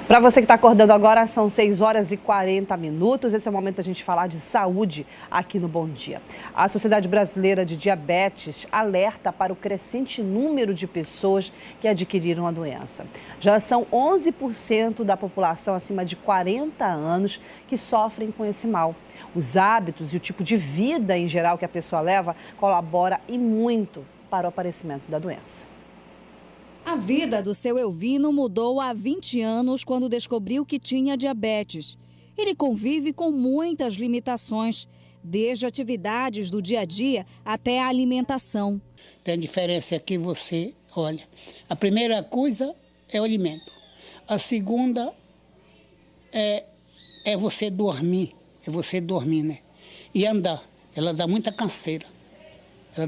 Para você que está acordando agora, são 6h40. Esse é o momento da gente falar de saúde aqui no Bom Dia. A Sociedade Brasileira de Diabetes alerta para o crescente número de pessoas que adquiriram a doença. Já são 11% da população acima de 40 anos que sofrem com esse mal. Os hábitos e o tipo de vida em geral que a pessoa leva colabora e muito para o aparecimento da doença. A vida do seu Elvino mudou há 20 anos quando descobriu que tinha diabetes. Ele convive com muitas limitações, desde atividades do dia a dia até a alimentação. Tem a diferença que você, olha, a primeira coisa é o alimento. A segunda é você dormir, né? E andar, ela dá muita canseira. A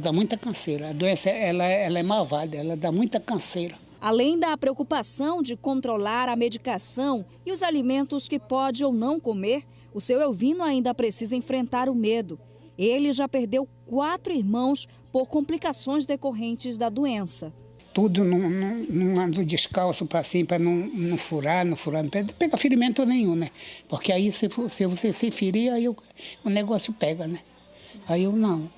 doença ela é malvada, ela dá muita canseira. Além da preocupação de controlar a medicação e os alimentos que pode ou não comer, o seu Elvino ainda precisa enfrentar o medo. Ele já perdeu 4 irmãos por complicações decorrentes da doença. Tudo não ando descalço para não furar, não pega ferimento nenhum, né? Porque aí se você se ferir, aí o negócio pega, né? Aí eu não.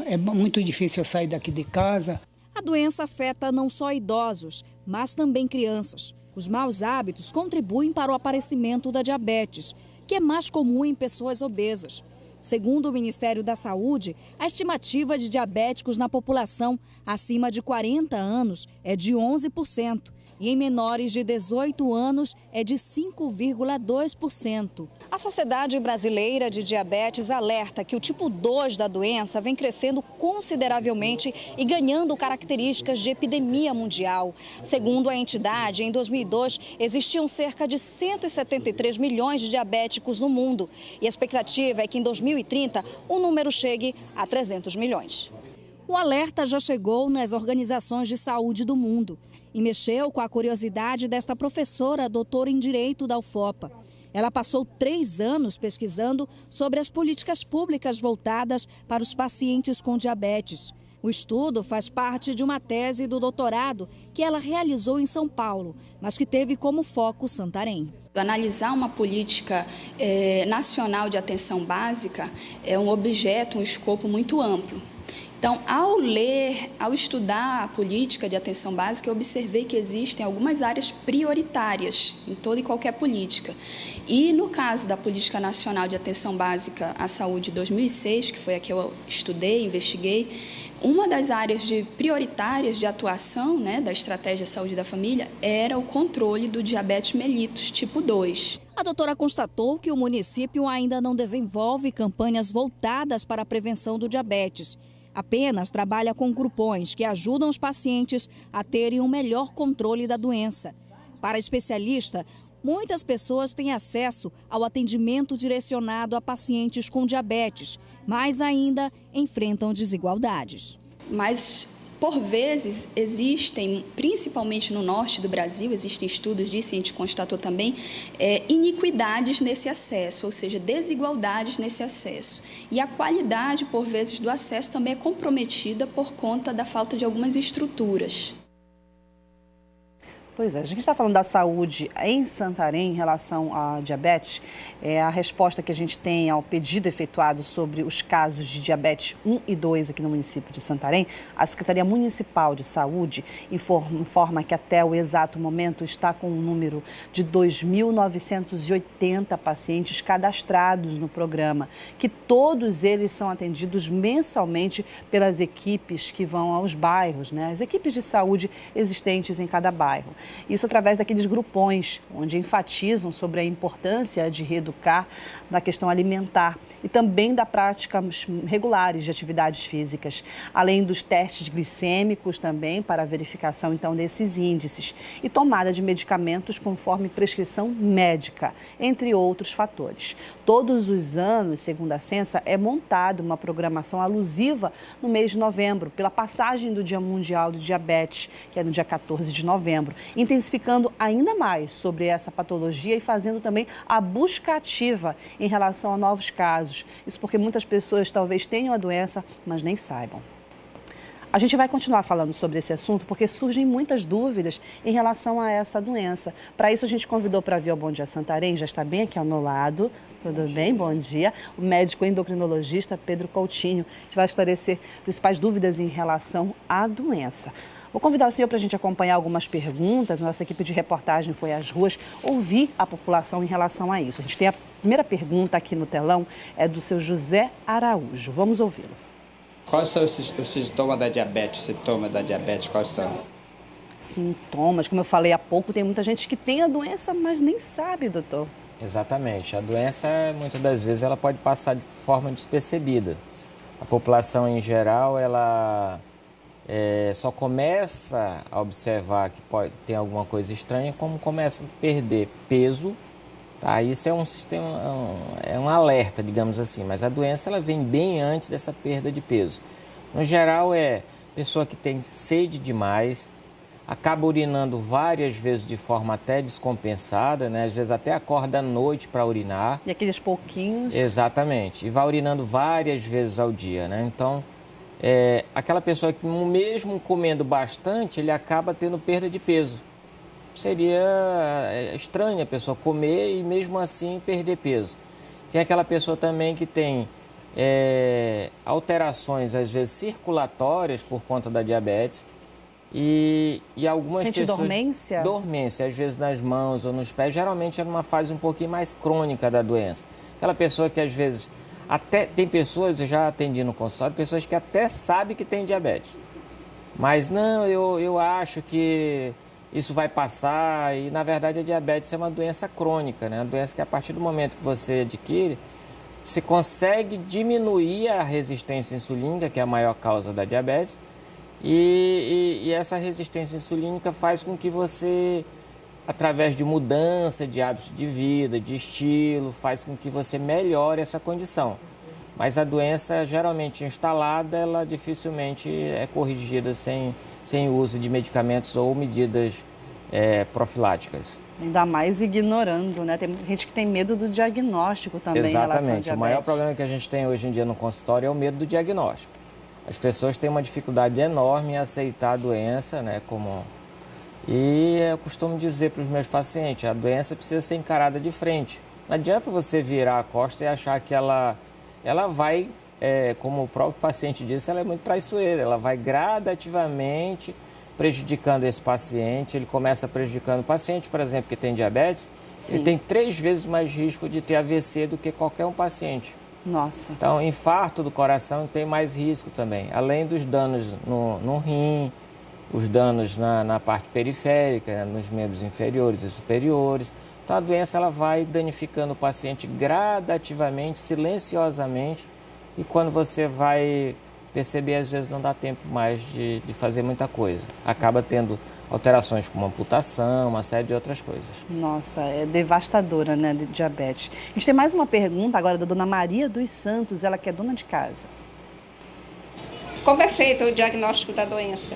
É muito difícil eu sair daqui de casa. A doença afeta não só idosos, mas também crianças. Os maus hábitos contribuem para o aparecimento da diabetes, que é mais comum em pessoas obesas. Segundo o Ministério da Saúde, a estimativa de diabéticos na população acima de 40 anos é de 11%. E em menores de 18 anos é de 5,2%. A Sociedade Brasileira de Diabetes alerta que o tipo 2 da doença vem crescendo consideravelmente e ganhando características de epidemia mundial. Segundo a entidade, em 2002 existiam cerca de 173 milhões de diabéticos no mundo. E a expectativa é que em 2030 o número chegue a 300 milhões. O alerta já chegou nas organizações de saúde do mundo e mexeu com a curiosidade desta professora, doutora em Direito da UFOPA. Ela passou 3 anos pesquisando sobre as políticas públicas voltadas para os pacientes com diabetes. O estudo faz parte de uma tese do doutorado que ela realizou em São Paulo, mas que teve como foco Santarém. Analisar uma política nacional de atenção básica é um objeto, um escopo muito amplo. Então, ao estudar a política de atenção básica, eu observei que existem algumas áreas prioritárias em toda e qualquer política. E no caso da Política Nacional de Atenção Básica à Saúde 2006, que foi a que eu estudei, investiguei, uma das áreas prioritárias de atuação, da Estratégia Saúde da Família era o controle do diabetes mellitus tipo 2. A doutora constatou que o município ainda não desenvolve campanhas voltadas para a prevenção do diabetes. Apenas trabalha com grupões que ajudam os pacientes a terem um melhor controle da doença. Para a especialista, muitas pessoas têm acesso ao atendimento direcionado a pacientes com diabetes, mas ainda enfrentam desigualdades. Mas, por vezes, existem, principalmente no norte do Brasil, existem estudos disso e a gente constatou também, iniquidades nesse acesso, ou seja, desigualdades nesse acesso. E a qualidade, por vezes, do acesso também é comprometida por conta da falta de algumas estruturas. Pois é, a gente está falando da saúde em Santarém em relação à diabetes. A resposta que a gente tem ao pedido efetuado sobre os casos de diabetes 1 e 2 aqui no município de Santarém, a Secretaria Municipal de Saúde informa que até o exato momento está com um número de 2.980 pacientes cadastrados no programa, que todos eles são atendidos mensalmente pelas equipes que vão aos bairros, as equipes de saúde existentes em cada bairro. Isso através daqueles grupões, onde enfatizam sobre a importância de reeducar na questão alimentar e também da prática regulares de atividades físicas, além dos testes glicêmicos também para a verificação então desses índices e tomada de medicamentos conforme prescrição médica, entre outros fatores. Todos os anos, segundo a Censa, é montada uma programação alusiva no mês de novembro, pela passagem do Dia Mundial do Diabetes, que é no dia 14 de novembro, intensificando ainda mais sobre essa patologia e fazendo também a busca ativa em relação a novos casos. Isso porque muitas pessoas talvez tenham a doença, mas nem saibam. A gente vai continuar falando sobre esse assunto porque surgem muitas dúvidas em relação a essa doença. Para isso, a gente convidou para vir ao Bom Dia Santarém, já está bem aqui ao meu lado. Tudo bem? Bom dia. O médico endocrinologista Pedro Coutinho, que vai esclarecer principais dúvidas em relação à doença. Vou convidar o senhor para a gente acompanhar algumas perguntas. Nossa equipe de reportagem foi às ruas ouvir a população em relação a isso. A gente tem a primeira pergunta aqui no telão, é do seu José Araújo. Vamos ouvi-lo. Quais são os sintomas da diabetes? Quais são? Sintomas, como eu falei há pouco, tem muita gente que tem a doença, mas nem sabe, doutor. Exatamente. A doença, muitas das vezes, ela pode passar de forma despercebida. A população, em geral, ela só começa a observar que tem alguma coisa estranha como começa a perder peso. Tá? Isso é um sistema, é um alerta, digamos assim, mas a doença ela vem bem antes dessa perda de peso. No geral, é pessoa que tem sede demais, acaba urinando várias vezes de forma até descompensada, né? Às vezes até acorda à noite para urinar. E aqueles pouquinhos? Exatamente, e vai urinando várias vezes ao dia, né? Então, aquela pessoa que mesmo comendo bastante, ele acaba tendo perda de peso. Seria estranho a pessoa comer e mesmo assim perder peso. Tem aquela pessoa também que tem alterações, às vezes, circulatórias por conta da diabetes. E algumas Sente pessoas... dormência? Dormência, às vezes nas mãos ou nos pés, geralmente é numa fase um pouquinho mais crônica da doença. Aquela pessoa que às vezes... Tem pessoas, eu já atendi no consultório, pessoas que até sabem que tem diabetes. Mas não, eu acho que isso vai passar e, na verdade, a diabetes é uma doença crônica, né? Uma doença que, a partir do momento que você adquire, se consegue diminuir a resistência insulínica, que é a maior causa da diabetes, e essa resistência insulínica faz com que você, através de mudança de hábitos de vida, de estilo, faz com que você melhore essa condição. Mas a doença, geralmente instalada, ela dificilmente é corrigida sem uso de medicamentos ou medidas profiláticas. Ainda mais ignorando, né? Tem gente que tem medo do diagnóstico também. Exatamente. Em relação à diabetes. O maior problema que a gente tem hoje em dia no consultório é o medo do diagnóstico. As pessoas têm uma dificuldade enorme em aceitar a doença, né? E eu costumo dizer para os meus pacientes, a doença precisa ser encarada de frente. Não adianta você virar a costa e achar que ela vai, como o próprio paciente disse, ela é muito traiçoeira. Ela vai gradativamente prejudicando esse paciente. Ele começa prejudicando o paciente, por exemplo, que tem diabetes. Sim. Ele tem 3 vezes mais risco de ter AVC do que qualquer um paciente. Nossa. Então, infarto do coração tem mais risco também. Além dos danos no rim, os danos na parte periférica, nos membros inferiores e superiores. Então, a doença ela vai danificando o paciente gradativamente, silenciosamente, e quando você vai perceber, às vezes não dá tempo mais de fazer muita coisa. Acaba tendo alterações como amputação, uma série de outras coisas. Nossa, é devastadora, né, de diabetes. A gente tem mais uma pergunta agora da dona Maria dos Santos, ela que é dona de casa. Como é feito o diagnóstico da doença?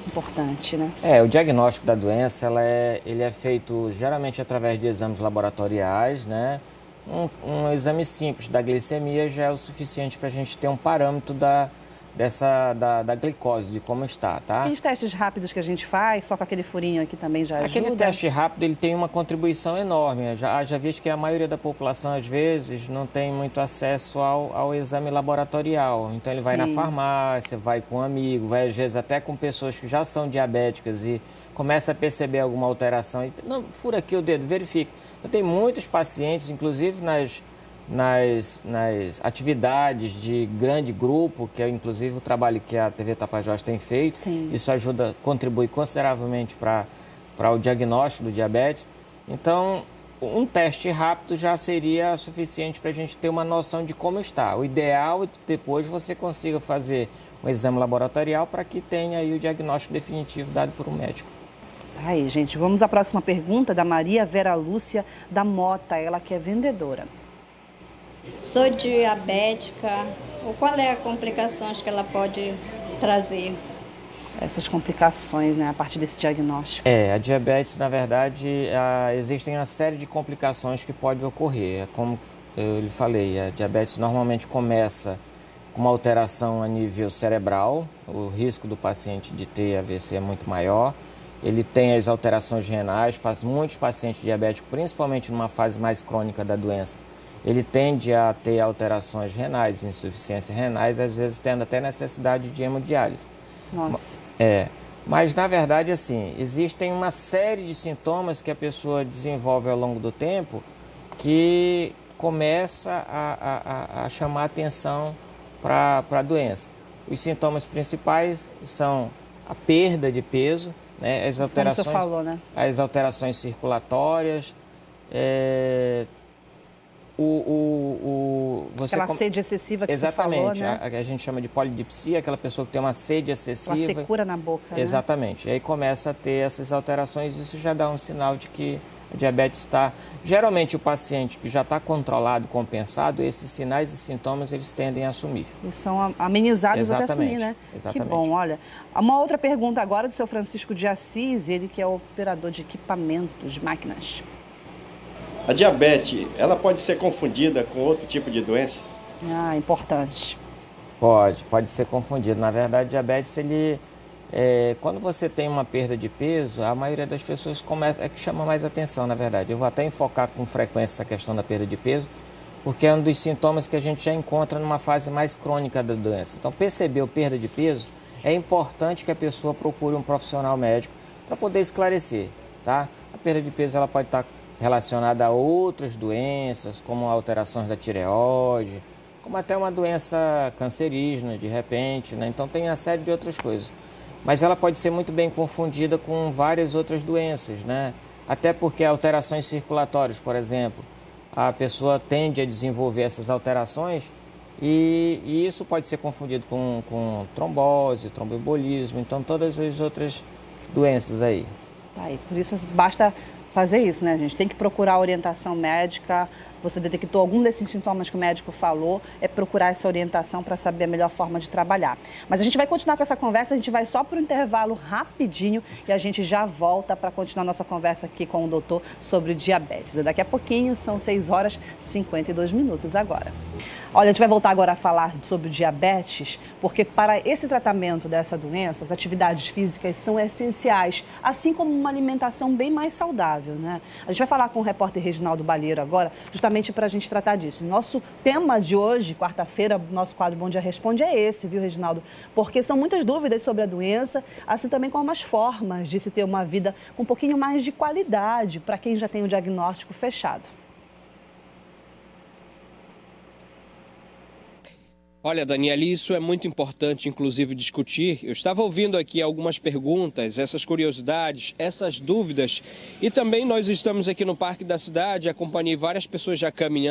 Importante, né? O diagnóstico da doença, ele é feito geralmente através de exames laboratoriais, né? Um exame simples da glicemia já é o suficiente para a gente ter um parâmetro da glicose, de como está, tá? Aqueles testes rápidos que a gente faz, só com aquele furinho aqui também já ajuda? Aquele teste rápido, ele tem uma contribuição enorme. Já visto que a maioria da população, às vezes, não tem muito acesso ao exame laboratorial. Então, ele vai na farmácia, vai com um amigo, vai, às vezes, até com pessoas que já são diabéticas e começa a perceber alguma alteração. E, não, fura aqui o dedo, verifica. Então, tem muitos pacientes, inclusive nas atividades de grande grupo, que é inclusive o trabalho que a TV Tapajós tem feito. Sim. Isso contribui consideravelmente para o diagnóstico do diabetes. Então, um teste rápido já seria suficiente para a gente ter uma noção de como está. O ideal é que depois você consiga fazer um exame laboratorial para que tenha aí o diagnóstico definitivo dado por um médico. Aí, gente, vamos à próxima pergunta da Maria Vera Lúcia da Mota, ela que é vendedora. Sou diabética. Qual é a complicação que ela pode trazer? Essas complicações, né, a partir desse diagnóstico. A diabetes, na verdade, existem uma série de complicações que podem ocorrer. Como eu lhe falei, a diabetes normalmente começa com uma alteração a nível cerebral, o risco do paciente de ter AVC é muito maior. Ele tem as alterações renais, muitos pacientes diabéticos, principalmente numa fase mais crônica da doença, ele tende a ter alterações renais, insuficiência renais, às vezes tendo até necessidade de hemodiálise. Nossa. Mas na verdade, assim, existem uma série de sintomas que a pessoa desenvolve ao longo do tempo que começa a chamar atenção para a doença. Os sintomas principais são a perda de peso, né, as alterações, como você falou, né? As alterações circulatórias, aquela sede excessiva que exatamente, você falou, né? a gente chama de polidipsia, aquela pessoa que tem uma sede excessiva. Aquela secura na boca, exatamente. Né? E aí começa a ter essas alterações, isso já dá um sinal de que a diabetes está... Geralmente o paciente que já está controlado, compensado, esses sinais e sintomas eles tendem a assumir. E são amenizados até assumir, né? Exatamente. Que bom, olha. Uma outra pergunta agora do seu Francisco de Assis, ele que é operador de equipamentos, de máquinas. A diabetes, ela pode ser confundida com outro tipo de doença? Importante. Pode ser confundido. Na verdade, diabetes, quando você tem uma perda de peso, a maioria das pessoas que chama mais atenção, na verdade. Eu vou até enfocar com frequência essa questão da perda de peso, porque é um dos sintomas que a gente já encontra numa fase mais crônica da doença. Então, percebeu perda de peso, é importante que a pessoa procure um profissional médico para poder esclarecer, tá? A perda de peso ela pode estar relacionada a outras doenças, como alterações da tireoide, como até uma doença cancerígena, de repente, né? Então tem uma série de outras coisas. Mas ela pode ser muito bem confundida com várias outras doenças, né? Até porque alterações circulatórias, por exemplo, a pessoa tende a desenvolver essas alterações e isso pode ser confundido com trombose, tromboembolismo, então todas as outras doenças aí. Tá, e por isso basta fazer isso, né, gente? Tem que procurar orientação médica. Você detectou algum desses sintomas que o médico falou, é procurar essa orientação para saber a melhor forma de trabalhar. Mas a gente vai continuar com essa conversa, a gente vai só para o intervalo rapidinho e a gente já volta para continuar nossa conversa aqui com o doutor sobre diabetes. E daqui a pouquinho, são 6h52 agora. Olha, a gente vai voltar agora a falar sobre diabetes, porque para esse tratamento dessa doença, as atividades físicas são essenciais, assim como uma alimentação bem mais saudável, né? A gente vai falar com o repórter Reginaldo Balheiro agora, justamente para a gente tratar disso. Nosso tema de hoje, quarta-feira, nosso quadro Bom Dia Responde é esse, viu, Reginaldo? Porque são muitas dúvidas sobre a doença, assim também como as formas de se ter uma vida com um pouquinho mais de qualidade para quem já tem o diagnóstico fechado. Olha, Daniele, isso é muito importante, inclusive, discutir. Eu estava ouvindo aqui algumas perguntas, essas curiosidades, essas dúvidas. E também nós estamos aqui no Parque da Cidade, acompanhei várias pessoas já caminhando.